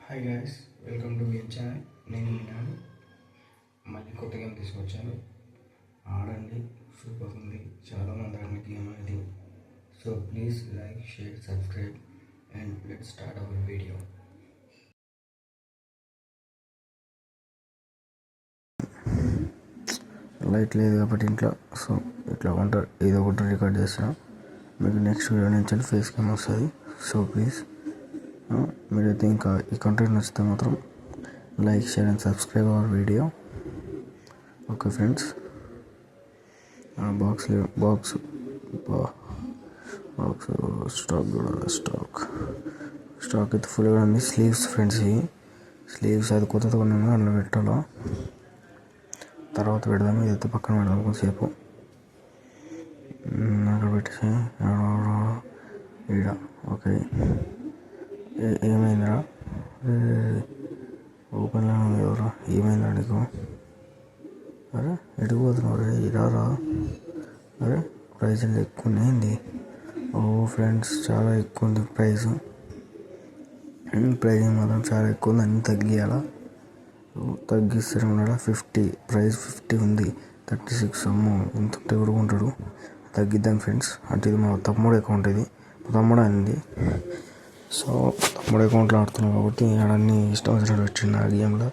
Hi guys, welcome to your channel. నేను విన్నాను, మళ్ళీ కొత్త గేమ్ తీసుకొచ్చాను. ఆడండి, సూపర్ ఉంది. చాలామంది ఆడిన గేమ్ అనేది. So please like, share, subscribe and let start our video. Light లేదు కాబట్టి ఇంట్లో, సో ఇట్లా ఉంటారు. ఏదో ఒకటి రికార్డ్ చేస్తాను. మీకు నెక్స్ట్ వీడియో నుంచి ఫేస్ గేమ్ వస్తుంది. సో ప్లీజ్ మీరైతే ఇంకా ఈ కంటెంట్ నచ్చితే మాత్రం like, share and subscribe our video. Okay friends, box stock కూడా స్టాక్ అయితే ఫుల్గా ఉంది. స్లీవ్స్ ఫ్రెండ్స్, ఇవి స్లీవ్స్ అది కొత్తగా ఉన్నాము, అందులో పెట్టాలా, తర్వాత పెడదాము. ఇదైతే పక్కన పెడదాం కొంతసేపు. అక్కడ పెట్టేసి ఈడ. ఓకే, ఏమైందిరా? ఓపెన్లో ఉంది ఎవరు? ఏమైందిరా నీకు? అరే ఎడిగిపోతున్నావు రే, ఇరారా. అరే ప్రైజ్ ఎక్కువ ఉంది. ఓ ఫ్రెండ్స్, చాలా ఎక్కువ ఉంది ప్రైజ్ మాత్రం చాలా ఎక్కువ ఉంది. అన్నీ తగ్గియాలా? తగ్గిస్తారు ఉన్నాడా? 50 ప్రైజ్ 50 ఉంది. 36 అమ్మో, ఎంత ఉంటే కూడా ఉంటాడు. తగ్గిద్దాం ఫ్రెండ్స్. అంటే ఇది మా తమ్ముడు అకౌంట్, ఇది మా తమ్ముడు అయింది. సో తమ్ముడు అకౌంట్లో ఆడుతున్నాం కాబట్టి ఆడన్నీ ఇష్టం వచ్చినట్టు వచ్చింది ఆ గేమ్లో.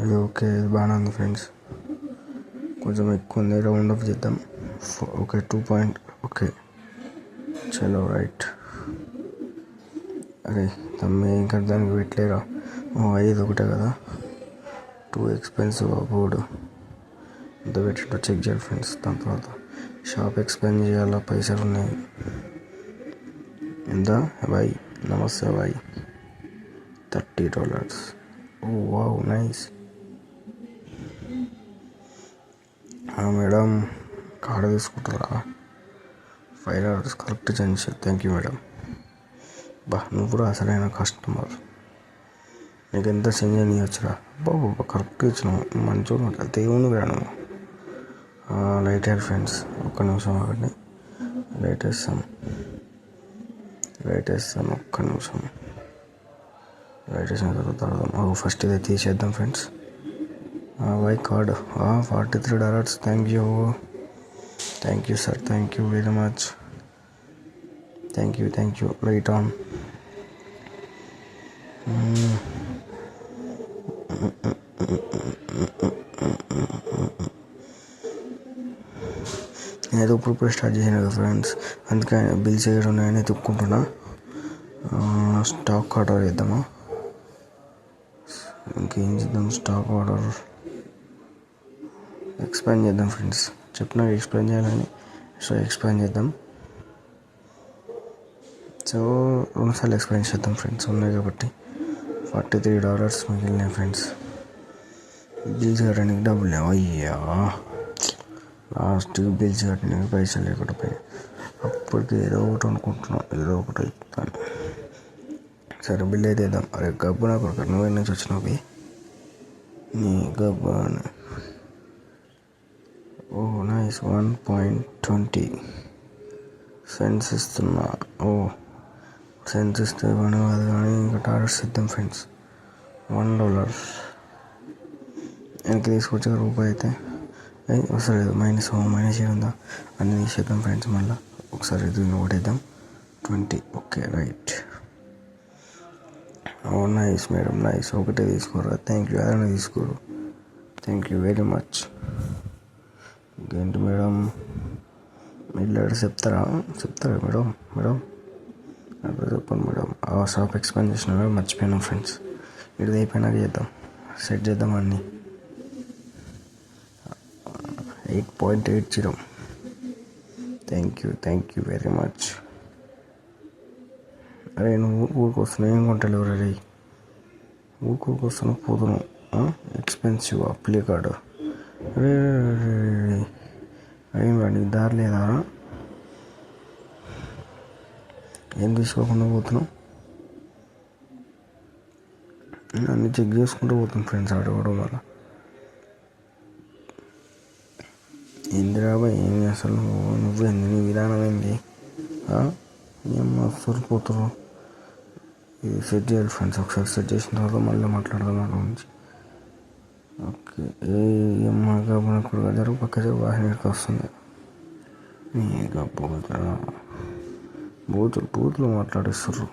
ఇది ఓకే, ఇది బాగానే ఉంది ఫ్రెండ్స్. కొంచెం ఎక్కువ ఉంది, రౌండ్ అప్ చేద్దాం. Okay 2 point. ఓకే చలో రైట్. అరే తమ్మి ఇంకా దానికి పెట్టలేరా? 5 ఒకటే కదా, 2 ఎక్స్పెన్సివ్ బోర్డు ఎంత పెట్టింటో చెక్ చేయాలి ఫ్రెండ్స్. దాని తర్వాత షాప్ ఎక్స్పెండ్ చేయాలా, పైసలు ఉన్నాయి. ఎంత బాయ్? నమస్తే బాయ్. $30. ఓ వావ్, నైస్. మేడం కార్డు తీసుకుంటారా? $5 correct change. Thank you madam. నువ్వు కూడా అసలైన కస్టమర్. నీకు ఎంత చేంజ్ అని వచ్చురా? బాబా కరెక్ట్గా ఇచ్చినావు, మంచిగా ఉంటుంది. దేవుని కూడా నువ్వు. లైట్ హెయిర్ ఫ్రెండ్స్, ఒక్క నిమిషం ఆగండి. లైట్ వేస్తాను, ఒక్క నిమిషం. లైట్ వేసిన తర్వాత ఫస్ట్ ఇదే తీసేద్దాం friends. Y card $43. Thank you sir, thank you very much. Thank you. Light on. నేను ఇప్పుడు స్టార్ట్ చేసాను కదా ఫ్రెండ్స్, అందుకని బిల్స్ ఏడు ఉన్నాయని ఎత్తుక్కుంటున్నా. స్టాక్ ఆర్డర్ చేద్దామా? ఇంకేం చేద్దాం? స్టాక్ ఆర్డర్ ఎక్స్పాండ్ చేద్దాం ఫ్రెండ్స్. చెప్పినా ఎక్స్ప్లెయిన్ చేయాలని, సో ఎక్స్ప్లెయిన్ చేద్దాం. సో 2 సార్లు ఎక్స్ప్లెయిన్ చేద్దాం ఫ్రెండ్స్, ఉన్నాయి కాబట్టి. $43 మిగిలినాయి ఫ్రెండ్స్. బిల్స్ కట్టడానికి డబ్బులు లేవు. అయ్యా, లాస్ట్కి బిల్స్ కట్టడానికి పైసలు లేకుండా పోయాయి. అప్పటికి ఏదో ఒకటి అనుకుంటున్నాం, ఏదో ఒకటి అవుతాను. సరే బిల్ అయితే వేద్దాం. అరే గబ్బు నాకు ఒక నువ్వు నుంచి వచ్చినావు నీ గబ్బు. ఓ నైస్, 1.20 సెంట్స్ ఇస్తున్నా. సెంట్స్ ఇస్తే ఇవ్వను కాదు కానీ ఇంకా డాలర్స్ ఇద్దాం ఫ్రెండ్స్. $1 వెనక్కి తీసుకొచ్చే రూపాయి అయితే వస్తలేదు. మైనస్ ఉందా? అన్నీ తీసేద్దాం ఫ్రెండ్స్. మళ్ళీ ఒకసారి దీన్ని ఒకటేద్దాం. 20. Okay right. Nice madam, nice. ఒకటే తీసుకోరా? Thank you. అదన్నా తీసుకోరు. Thank you very much. ఇంకేంటి మేడం, మీరు చెప్తారా మేడం? అప్పుడు చెప్పండి మేడం. షాప్ ఎక్స్పాండ్ చేసిన మర్చిపోయినాం ఫ్రెండ్స్. ఇది అయిపోయినాక చేద్దాం, సెట్ చేద్దాం అన్నీ. 8.80. Thank you very much. అరే నువ్వు ఊరికొస్తున్నావు, ఏం కొంటలేవు రే? ఊరికొస్తున్నావు, పోతున్నావు. Expensive play card. అరే ఏం వాడికి దారి లేదా? ఏం తీసుకోకుండా పోతున్నావు? అన్నీ చెక్ చేసుకుంటూ పోతుంది ఫ్రెండ్స్. ఆడవడం వల్ల ఏంది రాబాయ్? ఏం అసలు నువ్వు ఏంది? నీ విధానం ఏంది? ఏం సరిపోతారు. ఇది సెట్ చేయాలి ఫ్రెండ్స్. ఒకసారి సెట్ చేసిన తర్వాత మళ్ళీ మాట్లాడదాం దాని గురించి. ఓకే. ఏమగా మనకు జరుగు పక్క జరుగు వాహినికి వస్తుంది. నీగా బూతులు మాట్లాడిస్తారు.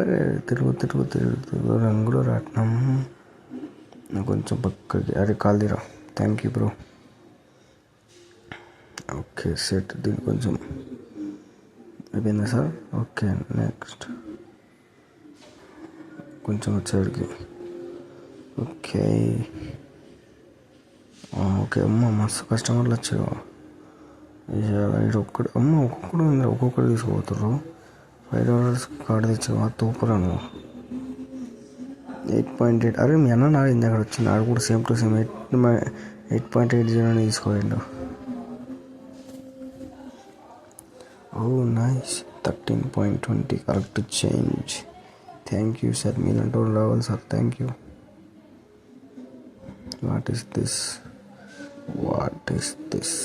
అరే తిరుగు రంగులు రాట్నం. కొంచెం పక్కకి. అరే కాల్దిరా. Thank you bro. Okay set. దీన్ని కొంచెం అయిపోయిందా సార్? ఓకే నెక్స్ట్ కొంచెం వచ్చేవాడికి. Okay okay. మస్తు కస్టమర్లు వచ్చారు. ఇది ఒక్కొక్కడు తీసుకుపోతారు. $5 కార్డు తెచ్చావు తూపరాను. 8.8. అరే మీ అన్న నాడింది అక్కడ వచ్చింది. ఆడు కూడా సేమ్ టు సేమ్ 8.80 తీసుకోండు. Oh nice. 13.20 correct change. Thank you sir. మీరంటే వాళ్ళు రావాలి sir. Thank you. What is this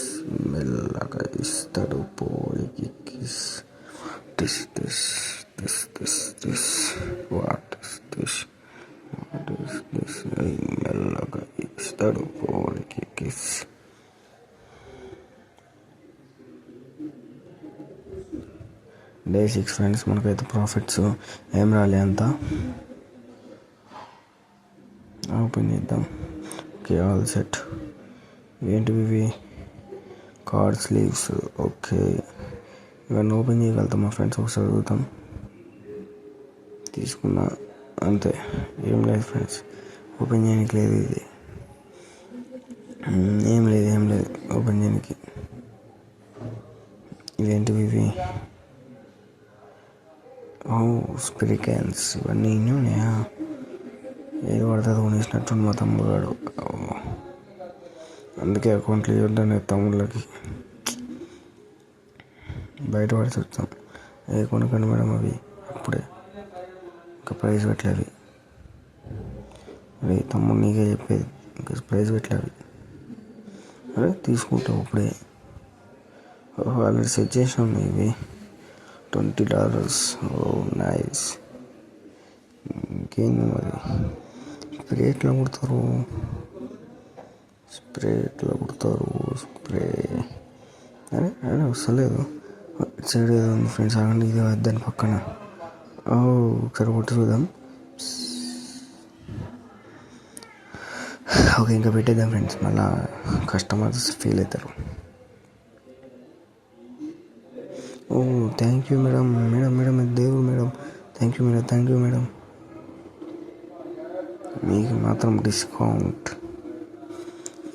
మెల్లగా ఇస్తాడు పోలికి కిస్. దిస్ వాట్ ఈస్ దిస్ మెల్లగా ఇస్తాడు పోలికి కిస్. Day 6 friends. మనకైతే ప్రాఫిట్స్ ఏం రాలే అంతా. ఓపెన్ చేద్దాం. Okay all set. ఏంటివి ఇవి? Card sleeves. ఓకే ఇవన్నీ ఓపెన్ చేయగలుగుతాం మా ఫ్రెండ్స్. ఒకసారి అడుగుతాం. తీసుకున్నా అంతే. ఏం లేదు ఫ్రెండ్స్. ఓపెన్ చేయడానికి లేదు. ఇది ఏం లేదు ఓపెన్ చేయడానికి. ఇవేంటివి ఇవి? Spray cans. ఇవన్నీ ఉన్నాయా? ఏది పడుతుంది కొనేసినట్టు మా తమ్ముడు. అందుకే అకౌంట్లు ఇవ్వద్దని తమ్ముళ్ళకి బయట పడితే వచ్చాం. కొనుక్కండి మేడం అవి అప్పుడే. ఇంకా ప్రైజ్ పెట్టలేవి. అరే తమ్ముడు నీకే చెప్పేది. ఇంకా ప్రైజ్ పెట్టలేవి. అరే తీసుకుంటావు అప్పుడే. ఆల్రెడీ సెట్ చేసినాం ఇవి. $20. ఓ నైస్. ఇంకేంది మరి? స్ప్రే ఎట్లా కుడతారు? స్ప్రే అరే వస్తలేదు. సైడ్ ఏదో ఉంది ఫ్రెండ్స్. ఆగండి. ఇది దాని పక్కన. ఒకసారి కొట్టి చూద్దాం. ఓకే ఇంకా పెట్టేద్దాం ఫ్రెండ్స్. మళ్ళీ కస్టమర్స్ ఫీల్ అవుతారు. Thank you madam. దేవుడు మేడం. Thank you madam. మీకు మాత్రం డిస్కౌంట్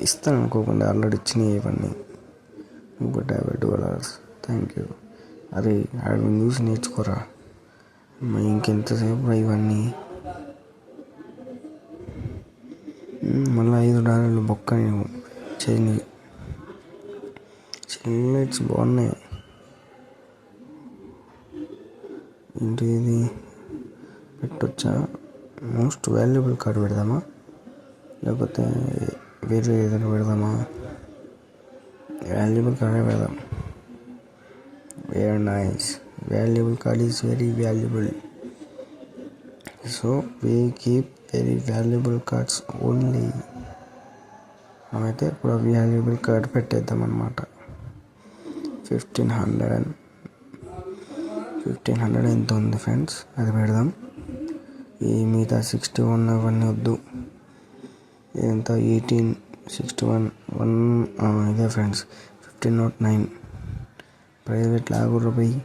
ఇస్తాను అనుకోకుండా ఆల్రెడీ ఇచ్చినాయి ఇవన్నీ. $50. Thank you. అరే ఆడు చూసి నేర్చుకోరా. ఇంకెంతసేపు ఇవన్నీ. మళ్ళీ $5 బొక్క. నేను లైట్స్ బాగున్నాయి. ఏంటి ఇది? పెట్టొచ్చా? మోస్ట్ వాల్యుబుల్ కార్డ్ పెడదామా లేకపోతే వేరే ఏదైనా పెడదామా? వాల్యుబుల్ కార్డే పెడదాం. Very nice. Valuable card is very valuable. So we keep very valuable cards only. మనమైతే ఇప్పుడు వాల్యుబుల్ కార్డ్ పెట్టేద్దాం అన్నమాట. 1500 ఎంత ఉంది ఫ్రెండ్స్? అది పెడదాం. ఈ మిగతా 61 అవన్నీ వద్దు. ఇదంతా 1861 ఇదే ఫ్రెండ్స్. 1509 ప్రైవేట్ లాగుర్రు పోయి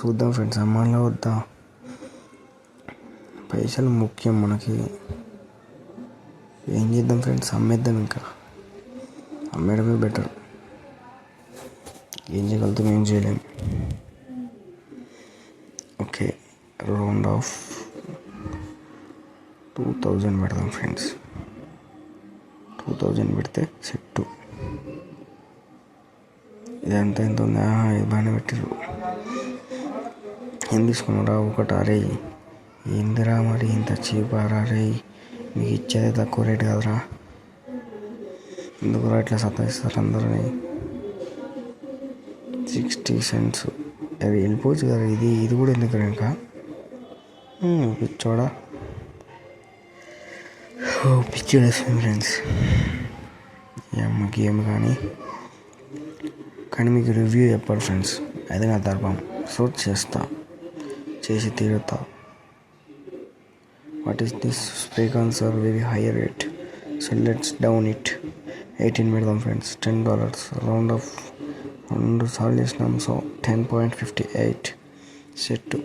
చూద్దాం ఫ్రెండ్స్. అమ్మాలా వద్దా? పైసలు ముఖ్యం మనకి. ఏం చేద్దాం ఫ్రెండ్స్? అమ్మేద్దాం. ఇంకా అమ్మేయడమే బెటర్. ఏం చేయగలుగుతాం? ఏం చేయలేం. ఓకే రౌండ్ ఆఫ్ 2000 పెడదాం ఫ్రెండ్స్. 2000 పెడితే సెట్టు. ఇదంతా ఎంత ఉంది? ఇది బాగానే పెట్టారు. ఏం తీసుకున్నారా? ఒకటి. అరే ఏందిరా మరి ఇంత చీపారా? రే మీకు ఇచ్చేది తక్కువ రేట్ కదరా. ఎందుకు ఇట్లా సతాయిస్తారు అందరినీ. 60 cents అది వెళ్ళిపోవచ్చు కదా. ఇది కూడా ఎందుకు ఇంకా పిచ్చోడా. పిచ్చి వేస్తుంది ఫ్రెండ్స్ ఈ అమ్మ గేమ్. కానీ మీకు రివ్యూ చెప్పాలి ఫ్రెండ్స్, అది నా ధర్మం. సో చేసి తీరుతా. What is this? Spray guns are very high rate, so let's down it. 18 పెడదాం ఫ్రెండ్స్. $10 రౌండ్ ఆఫ్ 2 సార్లు చేసినాం. So 10.58 set.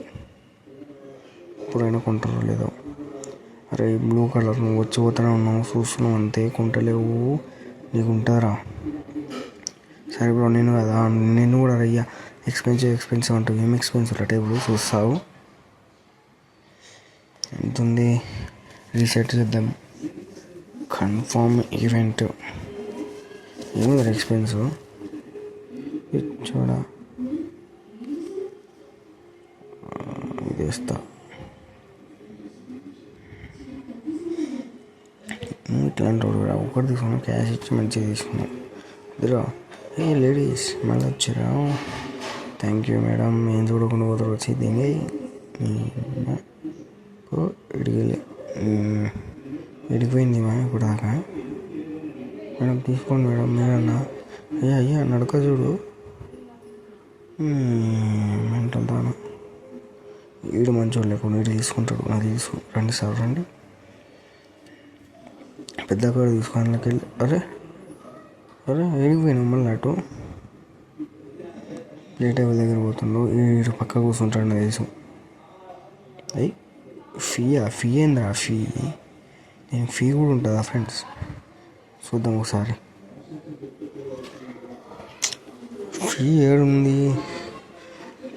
ఇప్పుడైనా కొంటారో లేదో. అరే బ్లూ కలర్ నువ్వు వచ్చి పోతూనే ఉన్నావు, చూస్తున్నావు అంతే, కొంటలేవు. నీకు ఉంటుందిరా. సరే బ్రో, నేను కదా నేను కూడా అయ్యా ఎక్స్పెన్సివ్ అంటావు. ఏం ఎక్స్పెన్సివ్ టేబుల్ చూస్తావు. ఎంత ఉంది? రీసెట్ చేద్దాం. Confirm event. ఏముంది ఎక్స్పెన్సివ్ చూడ. ఇది వేస్తా. ఇట్లాంటి ఒకటి తీసుకున్నాం, క్యాష్ ఇచ్చి మంచిగా తీసుకున్నాం. ఇద్దరు లేడీస్ మళ్ళీ వచ్చారా? Thank you madam. ఏం చూడకుండా పోతారు వచ్చి దిగి ఎడిగిపోయింది మా ఇప్పుడు దాకా. మేడం తీసుకోండి మేడం. మీరన్నా అయ్యా నడక చూడు. మెంటల్ దాను. వీడు మంచోడు లేకుండా వీడు తీసుకుంటాడు. నాకు రండి సార్ రండి. పెద్ద కూడా తీసుకోవడానికి వెళ్ళి అరే ఎడిగిపోయినా మళ్ళీ అటు ప్లే టేబుల్ దగ్గర పోతుండో వీడు పక్క కూర్చుంటాడు నాకు తెలుసు. అయ్యి ఫీ ఏందిరా? నేను ఫీ కూడా ఉంటుందా ఫ్రెండ్స్? చూద్దాం ఒకసారి. ఫీ ఏడుంది?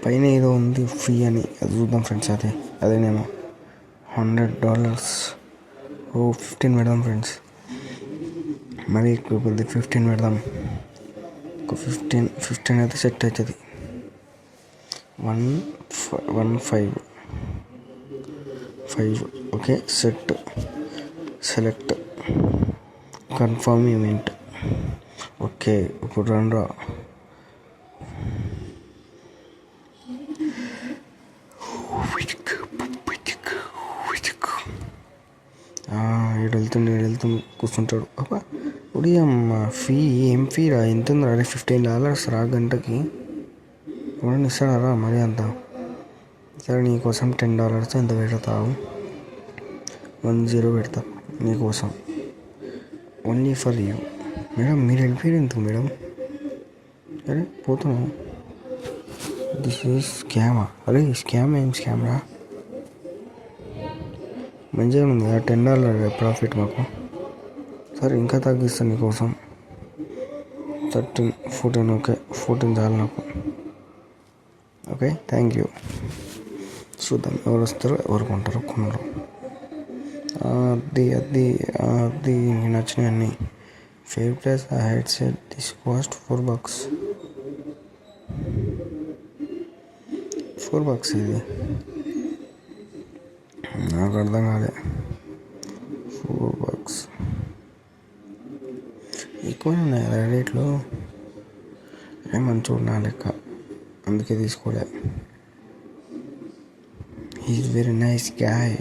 పైన ఏదో ఉంది ఫీ అని, అది చూద్దాం ఫ్రెండ్స్. అదేనేమో $100. 15 పెడదాం ఫ్రెండ్స్. మరి ఎక్కువ 15 పెడదాం. ఒక 15 అయితే సెట్ అవుతుంది. 115 okay set. Select confirm event. Okay ఇప్పుడు రండ్రా. వెళ్తుంది కూర్చుంటాడు. అబ్బా ఉడి అమ్మ ఫీ ఏం ఫీ రా? ఎంత ఉందిరా? $15 రా గంటకి. ఎవడన్నా ఇస్తాడా మరి అంత? సరే నీకోసం $10 ఎంత పెడతావు? 10 పెడతా నీకోసం. Only for you. మేడం మీరు వెళ్ళిపోయారు ఎందుకు మేడం? అరే పోతున్నాం. దిస్ ఈజ్ స్కామా? అరే స్కామ్ ఏం స్కామ్ రా? మంచిగా ఉంది కదా, $10 ప్రాఫిట్ మాకు. సరే ఇంకా తగ్గిస్తాను నీకోసం. 13, 14. ఓకే 14 చాలు నాకు. Okay thank you. చూద్దాం ఎవరు వస్తారో ఎవరు కొంటారో కొనరు. అది నచ్చినాయి అన్నీ. Fair price. I head set this cost $4. $4 ఇది నాకు అర్థం కాలే. $4 ఎక్కువనే ఉన్నాయి కదా రేట్లు. మంచిగా నా లెక్క, అందుకే తీసుకోలే. He's very nice guy.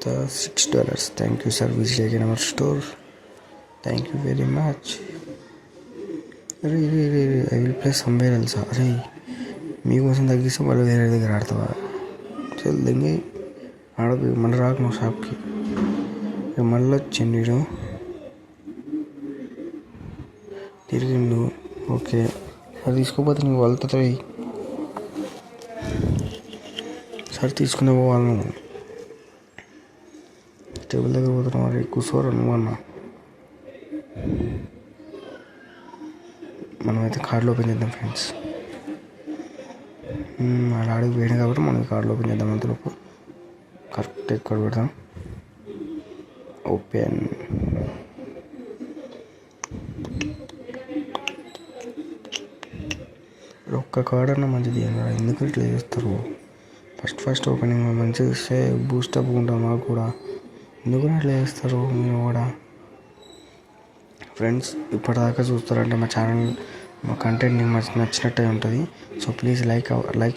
$6. Thank you sir. Visit again our store. Thank you very much. అరే I will play somewhere else. అరే మీకోసం తగ్గిస్తే మళ్ళీ వేరే దగ్గర ఆడతావా? చల్ దింగి ఆడకు. మళ్ళీ రాకు నువ్వు షాప్కి. మళ్ళీ వచ్చిండు వీడు తిరిగిండు. ఓకే అది తీసుకోపోతే నీకు వెళ్తుంది. సరే తీసుకునే పోవాలి నువ్వు. టేబుల్ దగ్గర పోతున్నావు. మరి కూర్చోరా నువ్వన్నా. మనమైతే కార్డులో ఓపెన్ చేద్దాం ఫ్రెండ్స్. అలా ఆడికి పోయినాయి కాబట్టి మనం కార్డులో ఓపెన్ చేద్దాం. అంతలోపు కరెక్ట్ ఎక్కడ పెడదాం. ఓపెన్. ఒక్క కార్డ్ అన్నా మంచిది. ఎందుకు ఇట్లా చేస్తారు? ఫస్ట్ ఓపెనింగ్ మంచిగా ఇస్తే బూస్టప్ ఉంటాం మాకు కూడా. ఎందుకు అట్లా చేస్తారు మీరు కూడా? ఫ్రెండ్స్ ఇప్పటిదాకా చూస్తారంటే మా కంటెంట్ మీకు నచ్చినట్టే ఉంటుంది. So please like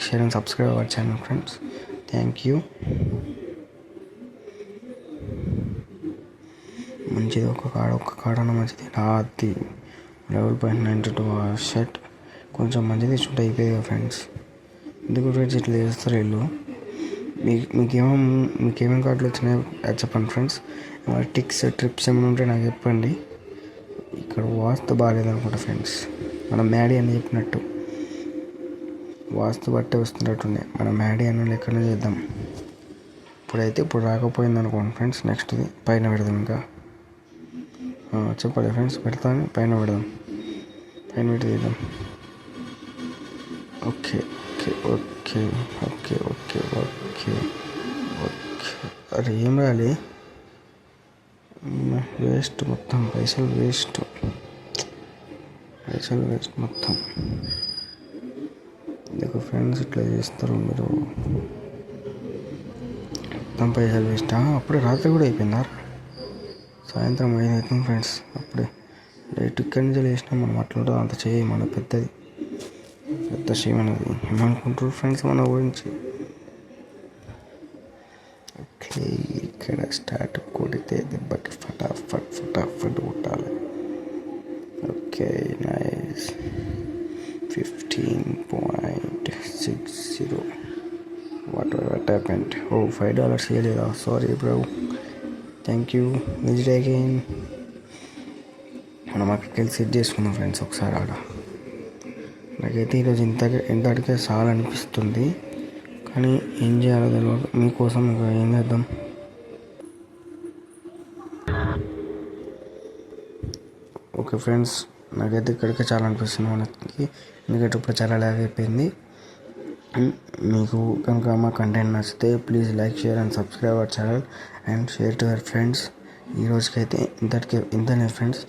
share and subscribe our channel friends. Thank you. మంచిది ఒక్క కాడన మంచిది. అది లెవెల్ 92 షర్ట్ కొంచెం మంచిది ఇచ్చుంటే అయిపోయాయి కదా ఫ్రెండ్స్. ఎందుకు ఫ్రెండ్స్ ఇట్లా చేస్తారు వీళ్ళు? మీకేమేమి కార్డులు వచ్చినాయో అది చెప్పండి ఫ్రెండ్స్. ఏమైనా ట్రిప్స్ ఏమైనా ఉంటే నాకు చెప్పండి. ఇక్కడ వాస్తు బాగాలేదు అనుకుంటా ఫ్రెండ్స్. మన మ్యాడీ అని చెప్పినట్టు వాస్తు బట్టే వస్తున్నట్టుండే. మన మ్యాడీ అన్న లెక్కనే చేద్దాం. ఇప్పుడు రాకపోయింది అనుకోండి ఫ్రెండ్స్. నెక్స్ట్ది పైన పెడదాం. ఇంకా చెప్పాలి ఫ్రెండ్స్. పెడతాను పైన పెడదాం. పైన పెట్టి తీద్దాం. Okay okay okay okay okay okay okay. అరే ఏం రాలి? వేస్ట్ మొత్తం. పైసలు వేస్ట్ మొత్తం. ఎందుకు ఫ్రెండ్స్ ఇట్లా చేస్తారు మీరు? మొత్తం పైసలు వేస్ట్. అప్పుడే రాత్రి కూడా అయిపోయిందా? సాయంత్రం 5 అవుతుంది ఫ్రెండ్స్. అప్పుడే లైట్ ఇక్కడి నుంచి వేసినాం మనం. అట్లా ఉంటుంది అంత చేయి మన పెద్ద చేయి మనది. ఏమనుకుంటారు ఫ్రెండ్స్ మన గురించి? ఓకే ఇక్కడ స్టార్ట్ కొడితే దెబ్బకి ఫటాఫట్ కొట్టాలి. Okay nice. 15.60. What happened? $5 ఇవ్వలేదా? Sorry bro. Thank you. Visit again. మనం అక్కడికి వెళ్ళి సెట్ చేసుకుందాం ఫ్రెండ్స్ ఒకసారి ఆడ. నాకైతే ఈరోజు ఇంతటికే చాలా అనిపిస్తుంది, కానీ ఏం చేయాలో తెలియదు. మీకోసం ఇంకా ఏం చేద్దాం. ఓకే ఫ్రెండ్స్, నాకైతే ఇక్కడికే చాలా అనిపిస్తుంది మనకి. ఎందుకంటే ఇప్పుడు చాలా లాగ్ అయిపోయింది. మీకు కనుక మా కంటెంట్ నచ్చితే please like share and subscribe our channel and share to your friends. ఈ రోజుకైతే ఇంతనే ఫ్రెండ్స్.